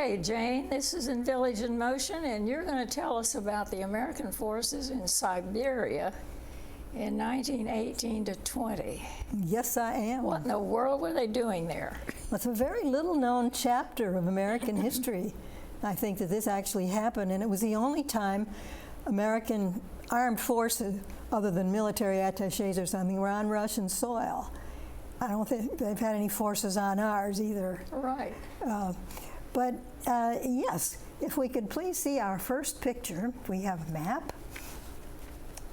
Okay, Jane, this is in Village in Motion, and you're going to tell us about the American forces in Siberia in 1918 to 20. Yes, I am. What in the world were they doing there? It's a very little-known chapter of American history. I think that this actually happened, and it was the only time American armed forces, other than military attachés or something, were on Russian soil. I don't think they've had any forces on ours either. Right. But yes, if we could please see our first picture. We have a map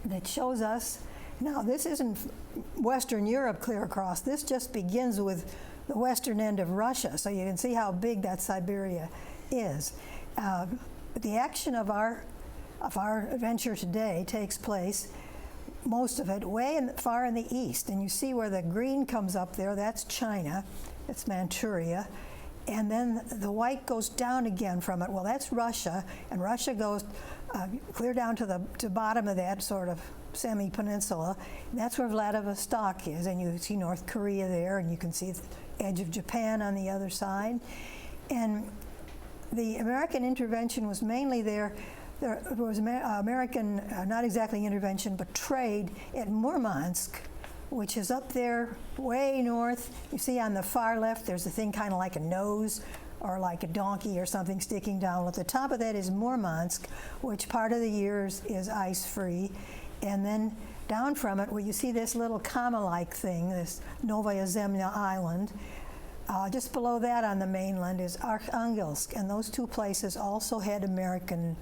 that shows us. Now, this isn't Western Europe clear across. This just begins with the western end of Russia, so you can see how big that Siberia is. The action of our adventure today takes place, most of it, far in the east. And you see where the green comes up there, that's China, that's Manchuria. And then the white goes down again from it. Well, that's Russia, and Russia goes clear down to the bottom of that sort of semi-peninsula. And that's where Vladivostok is, and you see North Korea there, and you can see the edge of Japan on the other side. And the American intervention was mainly there. There was American, not exactly intervention, but trade at Murmansk, which is up there way north. You see on the far left, there's a thing kind of like a nose or like a donkey or something sticking down. At the top of that is Murmansk, which part of the year is ice-free. And then down from it, where you see this little comma-like thing, this Novaya Zemlya Island, just below that on the mainland is Arkhangelsk, and those two places also had American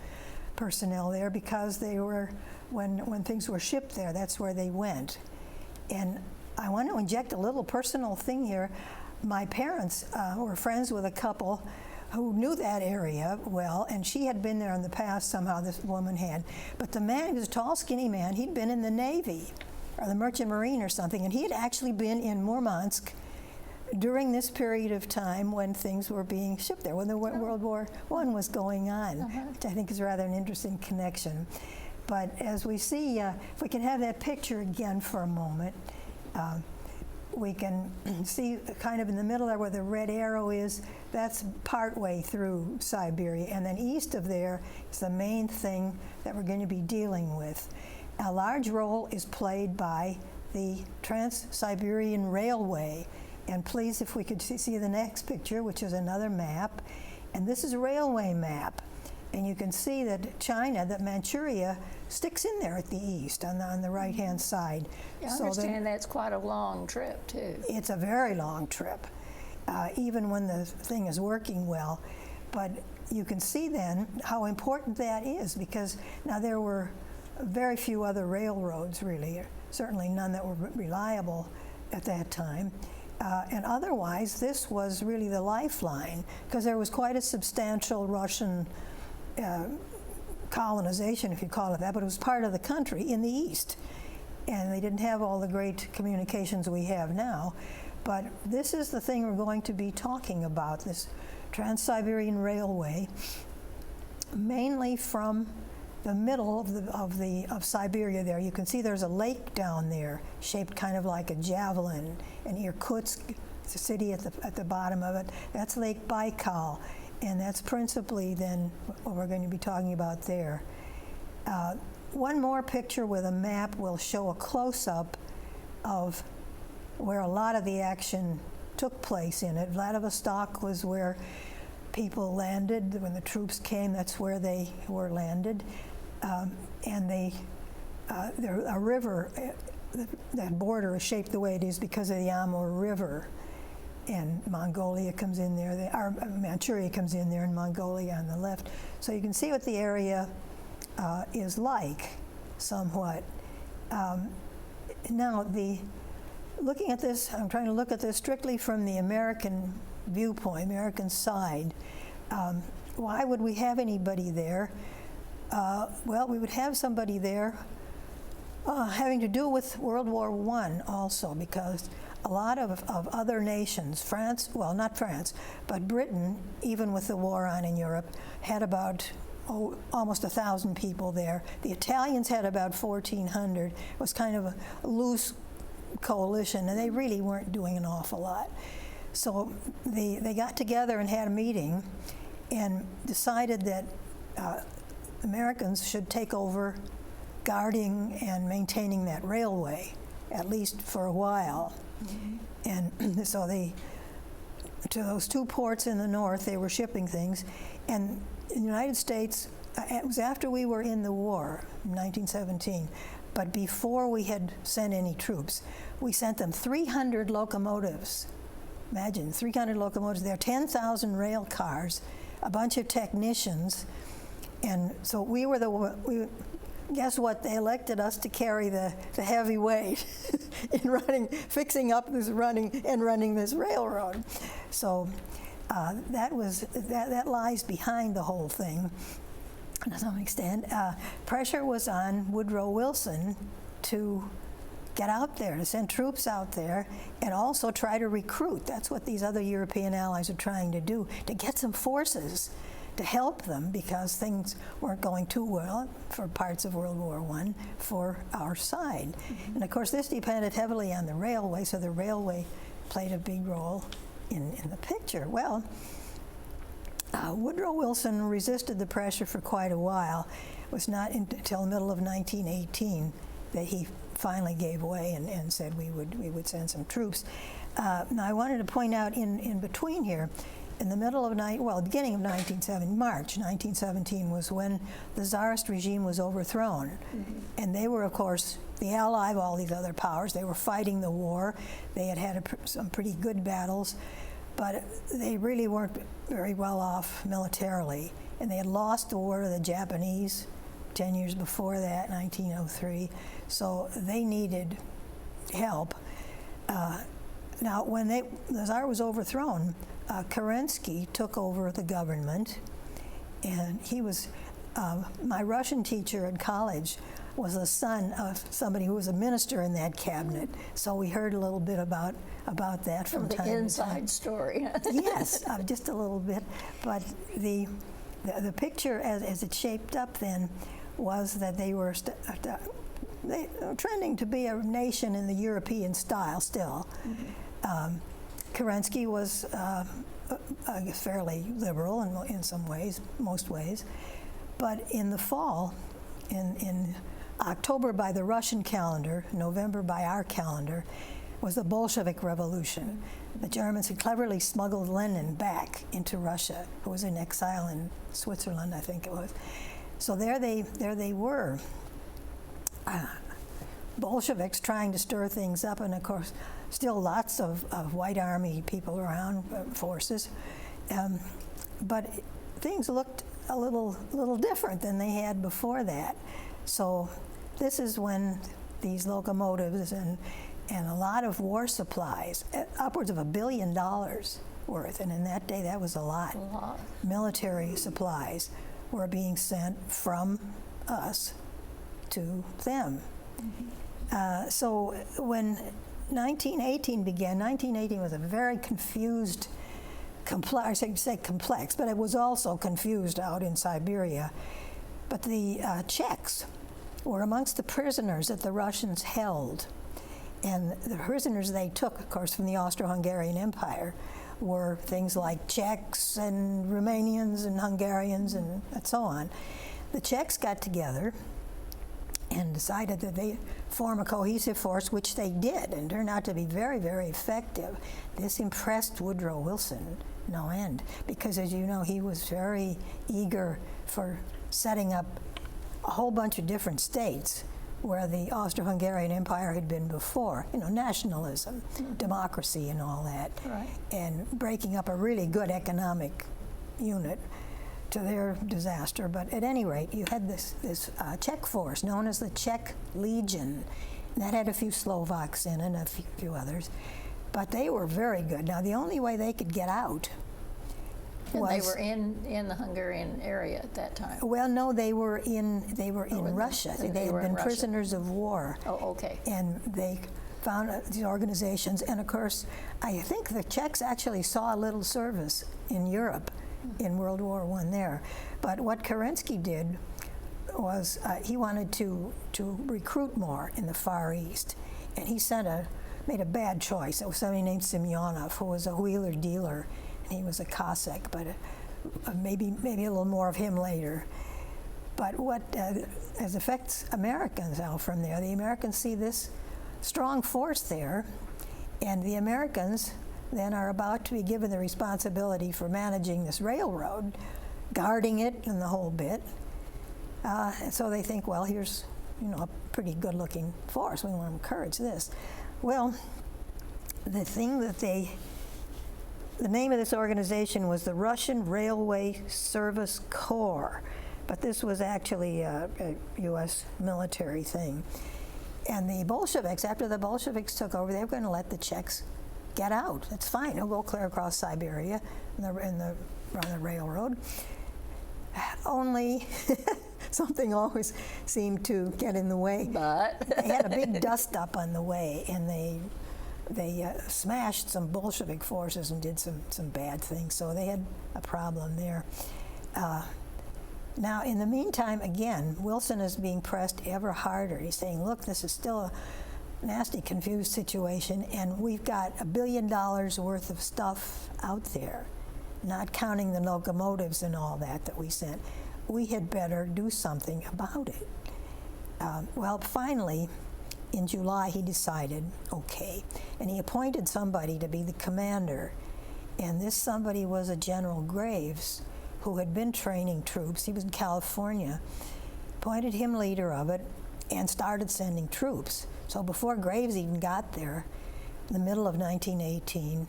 personnel there because they were, when things were shipped there, that's where they went. And I want to inject a little personal thing here. My parents were friends with a couple who knew that area well, and she had been there in the past somehow, this woman had. But the man, he was a tall, skinny man, he'd been in the Navy or the Merchant Marine or something, and he had actually been in Murmansk during this period of time when things were being shipped there, when the World War I was going on, which I think is rather an interesting connection. But as we see, if we can have that picture again for a moment, we can see kind of in the middle there where the red arrow is, that's partway through Siberia. And then east of there is the main thing that we're going to be dealing with. A large role is played by the Trans-Siberian Railway. And please, if we could see the next picture, which is another map. And this is a railway map. And you can see that China, that Manchuria, sticks in there at the east on the right-hand side. Yeah, I understand that's quite a long trip, too. It's a very long trip, even when the thing is working well. But you can see then how important that is, because now there were very few other railroads, really, certainly none that were reliable at that time. And otherwise, this was really the lifeline, because there was quite a substantial Russian colonization, if you call it that, but it was part of the country in the east. And they didn't have all the great communications we have now. But this is the thing we're going to be talking about, this Trans-Siberian Railway, mainly from the middle of Siberia there. You can see there's a lake down there, shaped kind of like a javelin, and Irkutsk, the city at the bottom of it, that's Lake Baikal. And that's principally then what we're going to be talking about there. One more picture with a map will show a close-up of where a lot of the action took place in it. Vladivostok was where people landed. When the troops came, that's where they were landed. And a river, that border is shaped the way it is because of the Amur River. And Mongolia comes in there, Manchuria comes in there, and Mongolia on the left. So you can see what the area is like, somewhat. Now, looking at this, I'm trying to look at this strictly from the American viewpoint, American side. Why would we have anybody there? Well, we would have somebody there having to do with World War I also, because a lot of other nations, France, well, not France, but Britain, even with the war on in Europe, had about almost 1,000 people there. The Italians had about 1,400. It was kind of a loose coalition, and they really weren't doing an awful lot. So they got together and had a meeting, and decided that Americans should take over guarding and maintaining that railway, at least for a while. And so to those two ports in the north, they were shipping things. And the United States, it was after we were in the war, in 1917, but before we had sent any troops, we sent them 300 locomotives. Imagine, 300 locomotives. There are 10,000 rail cars, a bunch of technicians, and so we were guess what? They elected us to carry the heavy weight in fixing up this running this railroad. So that lies behind the whole thing to some extent. Pressure was on Woodrow Wilson to get out there, to send troops out there, and also try to recruit. That's what these other European allies are trying to do, to get some forces to help them, because things weren't going too well for parts of World War I for our side. And of course, this depended heavily on the railway, so the railway played a big role in the picture. Well, Woodrow Wilson resisted the pressure for quite a while. It was not until the middle of 1918 that he finally gave way and said we would send some troops. Now, I wanted to point out in between here, in the middle of beginning of 1917, March 1917 was when the Tsarist regime was overthrown. And they were, of course, the ally of all these other powers. They were fighting the war. They had some pretty good battles, but they really weren't very well off militarily. And they had lost the war to the Japanese 10 years before that, 1903. So they needed help. Now, when the Tsar was overthrown, Kerensky took over the government, and he was, my Russian teacher at college was the son of somebody who was a minister in that cabinet. So we heard a little bit about that from time to time. The inside story. Yes, just a little bit. But the picture as it shaped up then was that they were trending to be a nation in the European style still. Kerensky was fairly liberal in some ways, most ways. But in the fall, in October by the Russian calendar, November by our calendar, was the Bolshevik Revolution. The Germans had cleverly smuggled Lenin back into Russia, who was in exile in Switzerland, I think it was. So there they were, Bolsheviks trying to stir things up, and of course, still lots of White Army people around, forces. But things looked a little different than they had before that. So this is when these locomotives and a lot of war supplies, upwards of $1 billion worth, and in that day that was a lot. Military supplies were being sent from us to them. So when 1918 began, 1918 was a very confused, I should say complex, but it was also confused out in Siberia. But the Czechs were amongst the prisoners that the Russians held. And the prisoners they took, of course, from the Austro-Hungarian Empire were things like Czechs and Romanians and Hungarians and so on. The Czechs got together and decided that they form a cohesive force, which they did, and turned out to be very, very effective. This impressed Woodrow Wilson no end, because as you know, he was very eager for setting up a whole bunch of different states where the Austro-Hungarian Empire had been before, nationalism, democracy and all that, and breaking up a really good economic unit, to their disaster. But at any rate, you had this Czech force known as the Czech Legion. And that had a few Slovaks in it and a few others. But they were very good. Now, the only way they could get out was... And they were in the Hungarian area at that time? Well, no, they were in Russia. They had been prisoners of war. Oh, okay. And they found these organizations. And of course, I think the Czechs actually saw a little service in Europe in World War I there. But what Kerensky did was he wanted to recruit more in the Far East. And he made a bad choice. It was somebody named Semyonov, who was a wheeler dealer. And he was a Cossack, but maybe a little more of him later. But what as affects Americans out from there, the Americans see this strong force there, and the Americans then are about to be given the responsibility for managing this railroad, guarding it and the whole bit. And so they think, well, here's a pretty good-looking force. We want to encourage this. Well, the name of this organization was the Russian Railway Service Corps, but this was actually a U.S. military thing. And the Bolsheviks, after the Bolsheviks took over, they were going to let the Czechs get out. It's fine. They'll go clear across Siberia on the railroad. Only something always seemed to get in the way. But they had a big dust-up on the way, and they smashed some Bolshevik forces and did some bad things. So they had a problem there. Now, in the meantime, again, Wilson is being pressed ever harder. He's saying, look, this is still a nasty, confused situation, and we've got $1 billion worth of stuff out there, not counting the locomotives and all that we sent. We had better do something about it. Well, finally, in July, he decided, okay, and he appointed somebody to be the commander, and this somebody was a General Graves, who had been training troops. He was in California, appointed him leader of it, and started sending troops. So before Graves even got there, in the middle of 1918,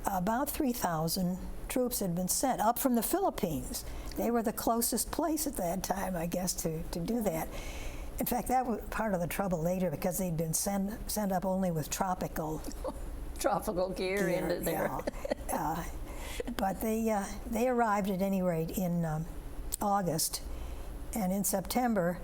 about 3,000 troops had been sent up from the Philippines. They were the closest place at that time, I guess, to do that. In fact, that was part of the trouble later, because they'd been sent up only with tropical gear into there. Yeah. But they arrived at any rate in August, and in September,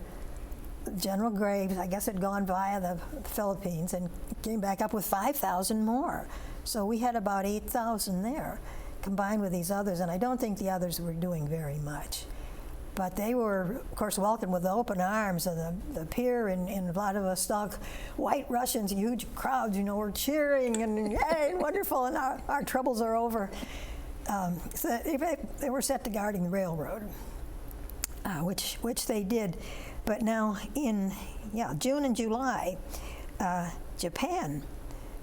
General Graves, I guess, had gone via the Philippines and came back up with 5,000 more. So we had about 8,000 there, combined with these others, and I don't think the others were doing very much. But they were, of course, welcomed with open arms. And the pier in Vladivostok, white Russians, huge crowds, were cheering and, yay, wonderful, and our troubles are over. So they were set to guarding the railroad, which they did. But now in June and July, Japan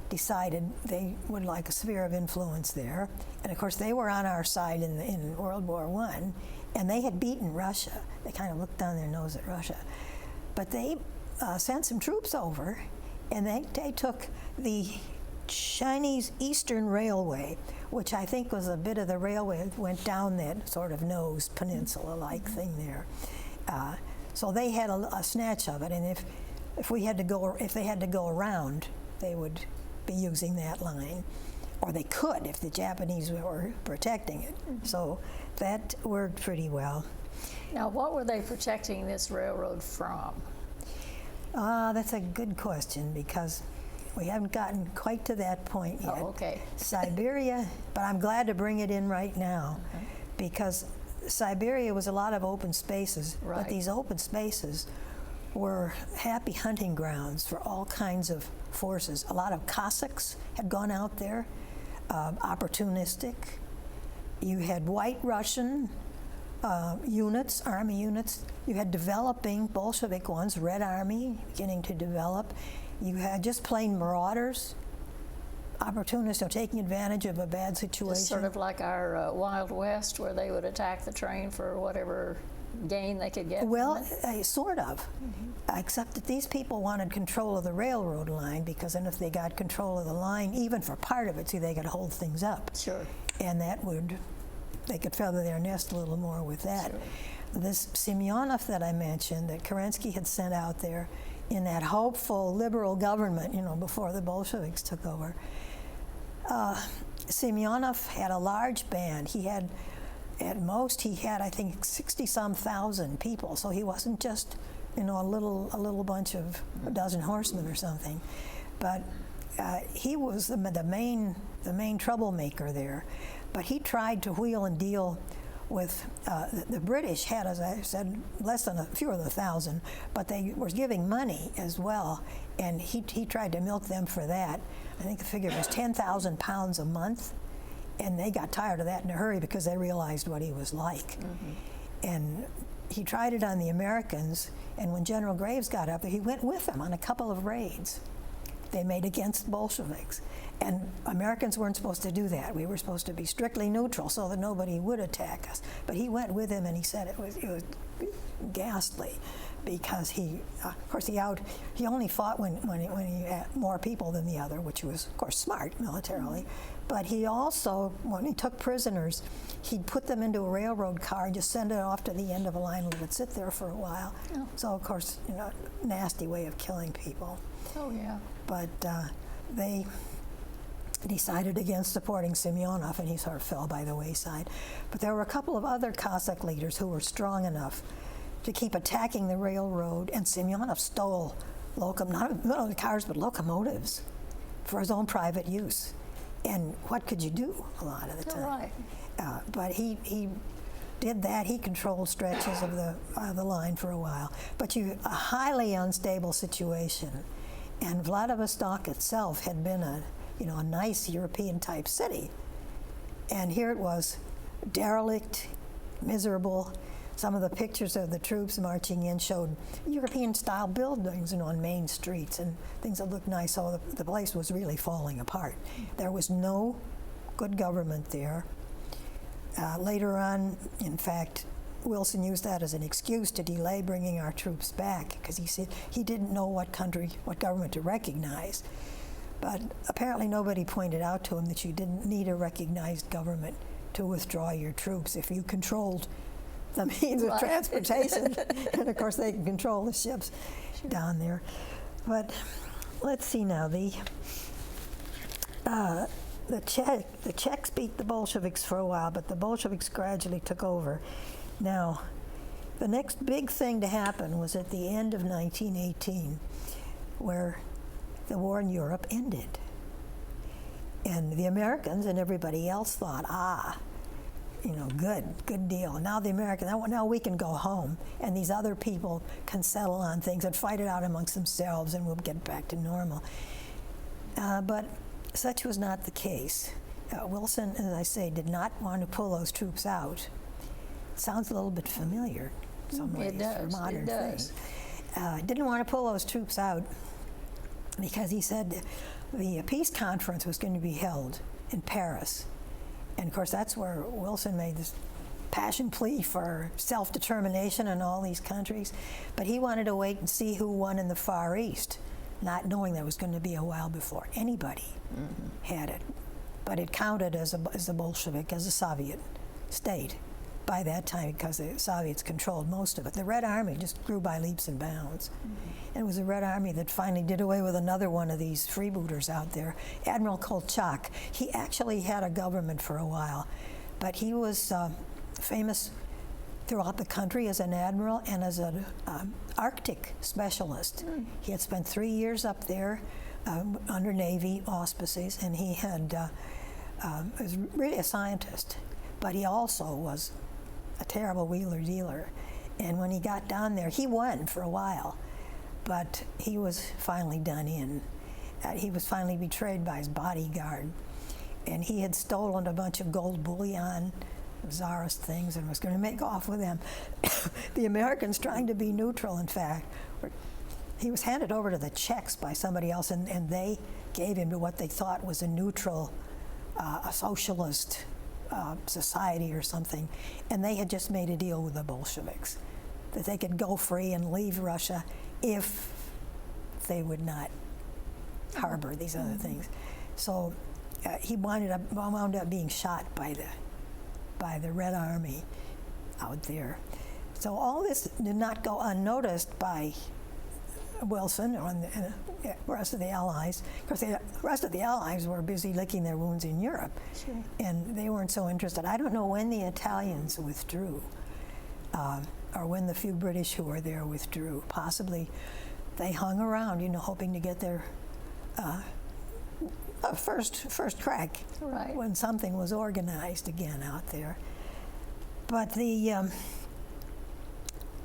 decided they would like a sphere of influence there. And of course, they were on our side in World War I, and they had beaten Russia. They kind of looked down their nose at Russia. But they sent some troops over, and they took the Chinese Eastern Railway, which I think was a bit of the railway that went down that sort of nose peninsula-like thing there. So they had a snatch of it, and if they had to go around, they would be using that line, or they could if the Japanese were protecting it. So that worked pretty well. Now, what were they protecting this railroad from? That's a good question, because we haven't gotten quite to that point yet. Oh, okay. Siberia, but I'm glad to bring it in right now, because Siberia was a lot of open spaces, right. But these open spaces were happy hunting grounds for all kinds of forces. A lot of Cossacks had gone out there, opportunistic. You had white Russian units, army units. You had developing Bolshevik ones, Red Army, beginning to develop. You had just plain marauders, opportunists, taking advantage of a bad situation. Just sort of like our Wild West, where they would attack the train for whatever gain they could get. Well, sort of, except that these people wanted control of the railroad line, because then if they got control of the line, even for part of it, they could hold things up. Sure. And they could feather their nest a little more with that. Sure. This Semyonov that I mentioned, that Kerensky had sent out there in that hopeful liberal government, before the Bolsheviks took over, Semyonov had a large band. He had, at most, I think, 60-some thousand people. So he wasn't just, a little bunch of a dozen horsemen or something. But he was the main troublemaker there. But he tried to wheel and deal with the British had, as I said, fewer than 1,000, but they were giving money as well, and he tried to milk them for that. I think the figure was 10,000 pounds a month, And they got tired of that in a hurry because they realized what he was like. And he tried it on the Americans, and when General Graves got up there, he went with them on a couple of raids they made against Bolsheviks. And Americans weren't supposed to do that. We were supposed to be strictly neutral so that nobody would attack us. But he went with him, and he said it was ghastly, because he only fought when he had more people than the other, which was, of course, smart militarily. But he also, when he took prisoners, he'd put them into a railroad car and just send it off to the end of a line and let it sit there for a while. Oh. So, of course, nasty way of killing people. Oh, yeah. But they decided against supporting Semyonov, and he sort of fell by the wayside. But there were a couple of other Cossack leaders who were strong enough to keep attacking the railroad, and Semyonov stole not only cars but locomotives for his own private use. And what could you do a lot of the time? Right. But he did that. He controlled stretches of the line for a while. But a highly unstable situation. And Vladivostok itself had been a nice European-type city. And here it was, derelict, miserable. Some of the pictures of the troops marching in showed European-style buildings, on main streets and things that looked nice. So the place was really falling apart. There was no good government there. Later on, in fact, Wilson used that as an excuse to delay bringing our troops back, because he said he didn't know what government to recognize. But apparently nobody pointed out to him that you didn't need a recognized government to withdraw your troops if you controlled the means of transportation. And of course they can control the ships down there. But let's see now, the Czechs beat the Bolsheviks for a while, but the Bolsheviks gradually took over. Now, the next big thing to happen was at the end of 1918, where the war in Europe ended. And the Americans and everybody else thought, good deal. Now the Americans, now we can go home, and these other people can settle on things and fight it out amongst themselves, and we'll get back to normal. But such was not the case. Wilson, as I say, did not want to pull those troops out. It sounds a little bit familiar in some ways for modern things. Didn't want to pull those troops out because he said the peace conference was going to be held in Paris. And of course, that's where Wilson made this passion plea for self-determination in all these countries. But he wanted to wait and see who won in the Far East, not knowing that was going to be a while before anybody had it. But it counted as a Bolshevik, as a Soviet state by that time, because the Soviets controlled most of it. The Red Army just grew by leaps and bounds. And it was the Red Army that finally did away with another one of these freebooters out there, Admiral Kolchak. He actually had a government for a while, but he was famous throughout the country as an admiral and as an Arctic specialist. He had spent 3 years up there under Navy auspices, and he was really a scientist, but he also was a terrible wheeler-dealer. And when he got down there, he won for a while, but he was finally done in. He was finally betrayed by his bodyguard, and he had stolen a bunch of gold bullion, czarist things, and was going to make off with them. The Americans, trying to be neutral, in fact, he was handed over to the Czechs by somebody else, and they gave him to what they thought was a neutral, a socialist society or something. And they had just made a deal with the Bolsheviks that they could go free and leave Russia if they would not harbor these other things. So he wound up being shot by the Red Army out there. So all this did not go unnoticed by Wilson or the rest of the Allies. Of course, the rest of the Allies were busy licking their wounds in Europe, and they weren't so interested. I don't know when the Italians withdrew, or when the few British who were there withdrew. Possibly they hung around, hoping to get their first crack when something was organized again out there. But the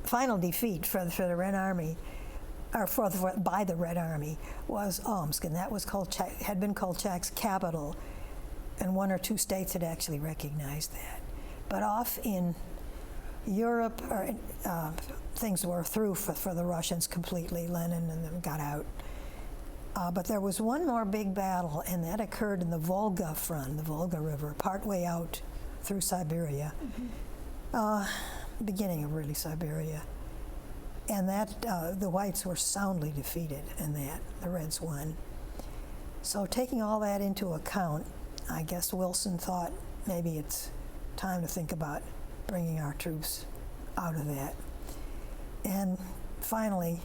final defeat for the Red Army, or by the Red Army, was Omsk, and that was had been Kolchak's capital. and one or two states had actually recognized that. But off in Europe, things were through for the Russians completely. Lenin and them got out. But there was one more big battle, and that occurred in the Volga front, the Volga River, partway out through Siberia, beginning of really Siberia. And that the whites were soundly defeated in that. The Reds won. So taking all that into account, I guess Wilson thought maybe it's time to think about bringing our troops out of that. And finally,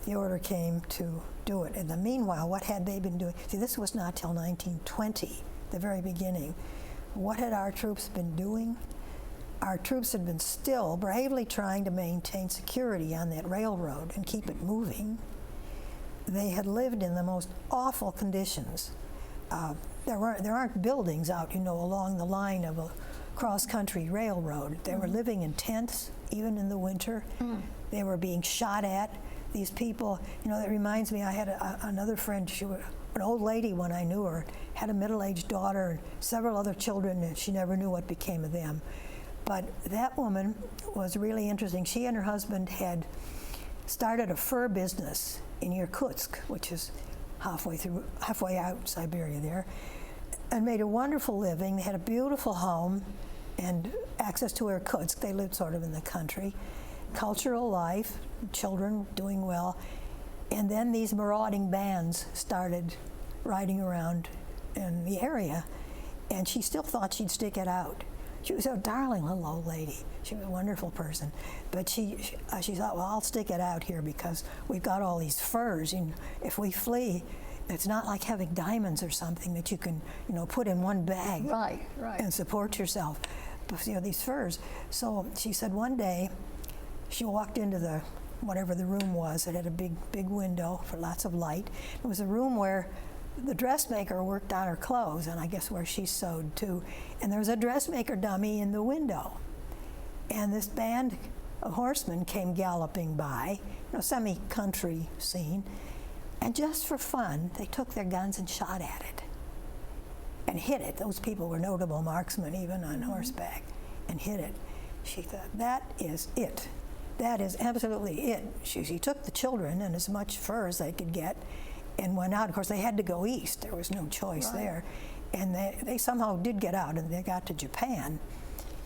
the order came to do it. In the meanwhile, what had they been doing? See, this was not till 1920, the very beginning. What had our troops been doing? Our troops had been still bravely trying to maintain security on that railroad and keep it moving. They had lived in the most awful conditions. There aren't buildings out, along the line of a cross-country railroad. They were living in tents, even in the winter. They were being shot at. These people, that reminds me, I had another friend, an old lady when I knew her, had a middle-aged daughter and several other children, and she never knew what became of them. But that woman was really interesting. She and her husband had started a fur business in Irkutsk, which is halfway out Siberia there, and made a wonderful living. They had a beautiful home and access to Irkutsk. They lived sort of in the country. Cultural life, children doing well. And then these marauding bands started riding around in the area, and she still thought she'd stick it out. She was a darling little old lady. She was a wonderful person. But she thought, well, I'll stick it out here because we've got all these furs. And if we flee, it's not like having diamonds or something that you can, put in one bag Right. and support yourself. But, these furs. So she said one day she walked into whatever the room was. It had a big window for lots of light. It was a room where the dressmaker worked on her clothes, and I guess where she sewed too. And there was a dressmaker dummy in the window. And this band of horsemen came galloping by, semi-country scene. And just for fun, they took their guns and shot at it and hit it. Those people were notable marksmen, even on horseback, and hit it. She thought, that is it. That is absolutely it. She took the children and as much fur as they could get and went out. Of course, they had to go east. There was no choice there. And they somehow did get out, and they got to Japan.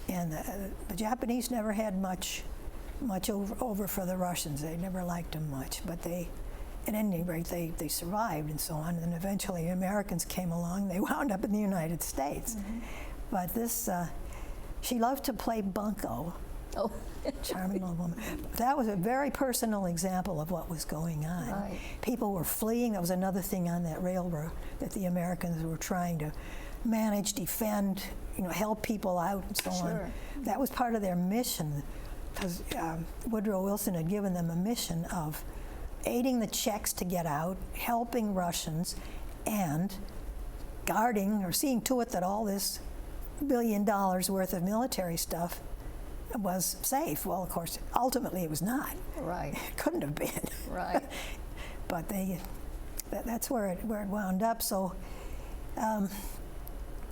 And the Japanese never had much over for the Russians. They never liked them much. But at any rate, they survived and so on. And eventually, the Americans came along. They wound up in the United States. But she loved to play bunco. Oh. Charming little woman. That was a very personal example of what was going on. Right. People were fleeing. That was another thing on that railroad that the Americans were trying to manage, defend, help people out and so on. That was part of their mission, because Woodrow Wilson had given them a mission of aiding the Czechs to get out, helping Russians, and guarding or seeing to it that all this $1 billion worth of military stuff was safe. Well, of course, ultimately it was not. Right. It couldn't have been. Right. But that's where it wound up. So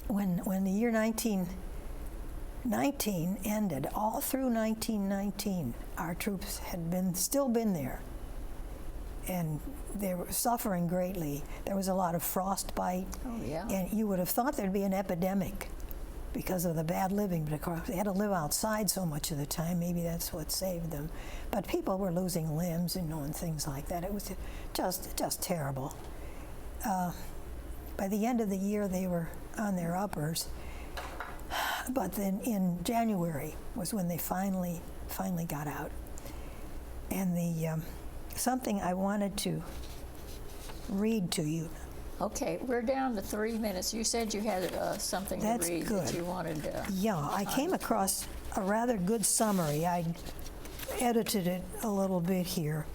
when the year 1919 ended, all through 1919, our troops had still been there. And they were suffering greatly. There was a lot of frostbite. Oh, yeah. And you would have thought there'd be an epidemic because of the bad living, but of course they had to live outside so much of the time. Maybe that's what saved them. But people were losing limbs, and things like that. It was just terrible. By the end of the year, they were on their uppers. But then in January was when they finally got out. And something I wanted to read to you. Okay, we're down to 3 minutes. You said you had something That's to read good. that you wanted to. Yeah, I came across a rather good summary. I edited it a little bit here,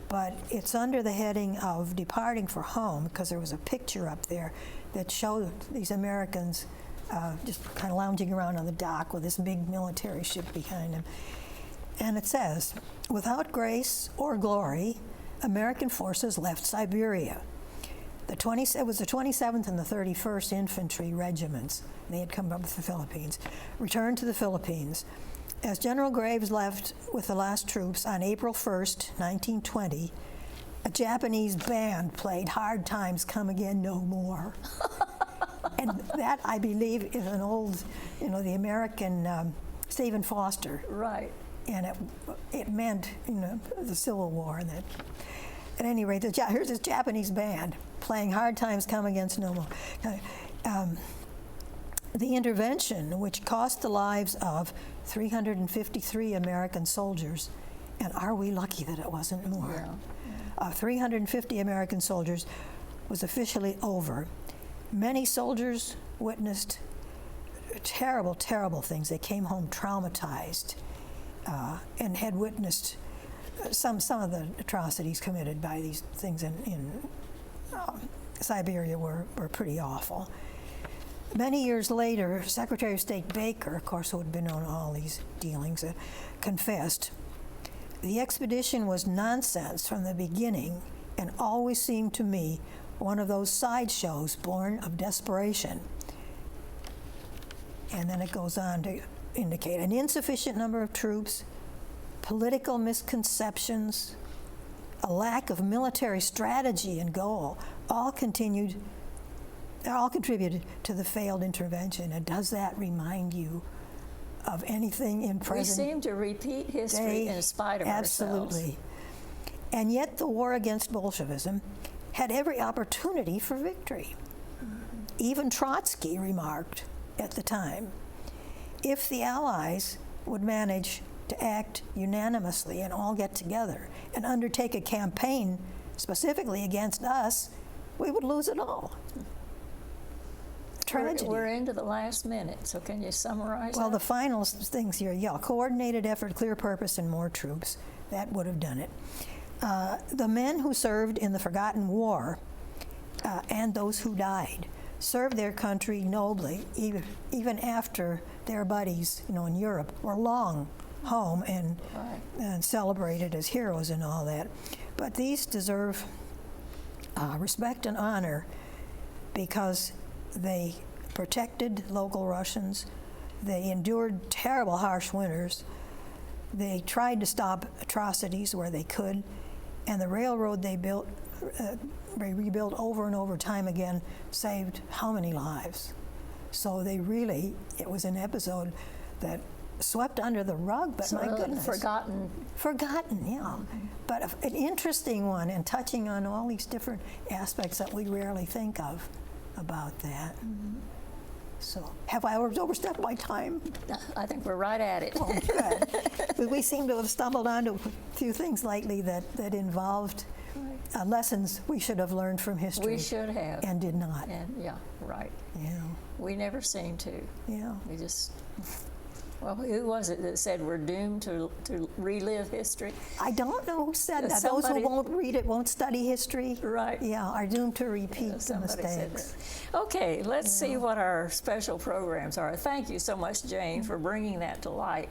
but it's under the heading of Departing for Home, because there was a picture up there that showed these Americans just kind of lounging around on the dock with this big military ship behind them. And it says, "Without grace or glory, American forces left Siberia. It was the 27th and the 31st Infantry Regiments. They had come up with the Philippines. Returned to the Philippines. As General Graves left with the last troops on April 1st, 1920, a Japanese band played Hard Times Come Again No More. And that, I believe, is an old, the American Stephen Foster. Right. And it meant, the Civil War. And that. At any rate, here's this Japanese band playing Hard Times Come Against No More. The intervention, which cost the lives of 353 American soldiers, and are we lucky that it wasn't more? Yeah. 350 American soldiers was officially over. Many soldiers witnessed terrible, terrible things. They came home traumatized and had witnessed some of the atrocities committed by these things in Siberia were pretty awful. Many years later, Secretary of State Baker, of course, who had been on all these dealings, confessed, "The expedition was nonsense from the beginning and always seemed to me one of those sideshows born of desperation." And then it goes on to indicate an insufficient number of troops, political misconceptions, a lack of military strategy and goal, all contributed to the failed intervention. And does that remind you of anything in present? We seem to repeat history in spite of ourselves. Absolutely. And yet the war against Bolshevism had every opportunity for victory. Mm-hmm. Even Trotsky remarked at the time, if the Allies would manage to act unanimously and all get together and undertake a campaign specifically against us, we would lose it all. Tragedy. We're into the last minute, so can you summarize Well, that? the final things here, coordinated effort, clear purpose, and more troops. That would have done it. The men who served in the Forgotten War and those who died served their country nobly, even after their buddies, in Europe were long home and celebrated as heroes and all that. But these deserve respect and honor because they protected local Russians. They endured terrible, harsh winters. They tried to stop atrocities where they could. And the railroad they built, they rebuilt over and over time again, saved how many lives? So it was an episode that swept under the rug, but my goodness. Forgotten. Forgotten, yeah. Mm-hmm. But an interesting one and touching on all these different aspects that we rarely think of about that. Mm-hmm. So, have I overstepped my time? I think we're right at it. Oh, good. We seem to have stumbled onto a few things lately that involved lessons we should have learned from history. We should have. And did not. And right. Yeah. We never seem to. Yeah. We just, well, who was it that said we're doomed to relive history? I don't know who said that. Somebody, those who won't read it, won't study history. Right. Yeah, are doomed to repeat the mistakes. Okay, let's see what our special programs are. Thank you so much, Jane, for bringing that to light.